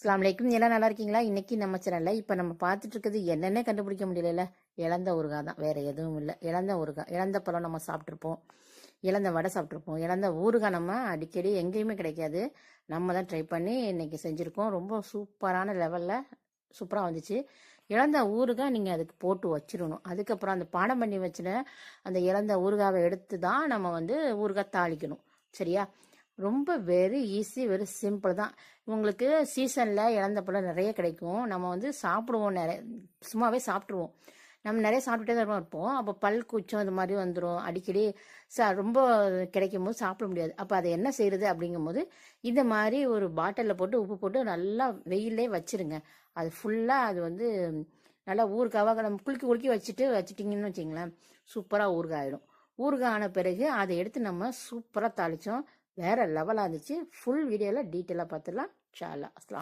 அஸ்லாம் வலைக்கும். எல்லாம் நல்லா இருக்கீங்களா? இன்னைக்கு நம்ம சேனல்ல இப்போ நம்ம பார்த்துட்டு இருக்கிறது என்னென்ன கண்டுபிடிக்க முடியல, இழந்த ஊறுகாய் தான், வேற எதுவும் இல்லை. இழந்த ஊறுகாய், இழந்த பழம் நம்ம சாப்பிட்ருப்போம், இழந்த வடை சாப்பிட்ருப்போம். இழந்த ஊறுகாய் நம்ம அடிக்கடி எங்கேயுமே கிடைக்காது. நம்ம தான் ட்ரை பண்ணி இன்னைக்கு செஞ்சுருக்கோம். ரொம்ப சூப்பரான லெவலில் சூப்பராக வந்துச்சு. இழந்த ஊறுகாய் நீங்கள் அதுக்கு போட்டு வச்சிடணும். அதுக்கப்புறம் அந்த பானம் பண்ணி வச்சுன அந்த இழந்த ஊறுகாவை எடுத்து தான் நம்ம ஊறுகாய் தாளிக்கணும். சரியா? ரொம்ப வெரி ஈஸி, வெரி சிம்பிள் தான். உங்களுக்கு சீசனில் இழந்த பழம் நிறைய கிடைக்கும். நம்ம சாப்பிடுவோம், நிறைய சும்மாவே சாப்பிட்ருவோம். நம்ம நிறைய சாப்பிட்டுட்டே தான் இருப்போம். அப்போ பல் கூச்சம் இது மாதிரி வந்துடும். அடிக்கடி ரொம்ப கிடைக்கும் போது சாப்பிட முடியாது. அப்போ அதை என்ன செய்யறது அப்படிங்கும்போது இந்த மாதிரி ஒரு பாட்டிலில் போட்டு உப்பு போட்டு நல்லா வெயிலே வச்சிருங்க. அது ஃபுல்லாக நல்லா ஊறுகாவாக நம்ம குலுக்கி வச்சுட்டிங்கன்னு வச்சிங்களேன், சூப்பராக ஊறுகாய் ஆகிடும். ஊறுகாய் ஆன பிறகு அதை எடுத்து நம்ம சூப்பராக தாளித்தோம். வேற லெவலாக இருந்துச்சு. ஃபுல் வீடியோவில் டீட்டெயிலாக பார்த்துடலாம். இன்ஷா அல்லாஹ்.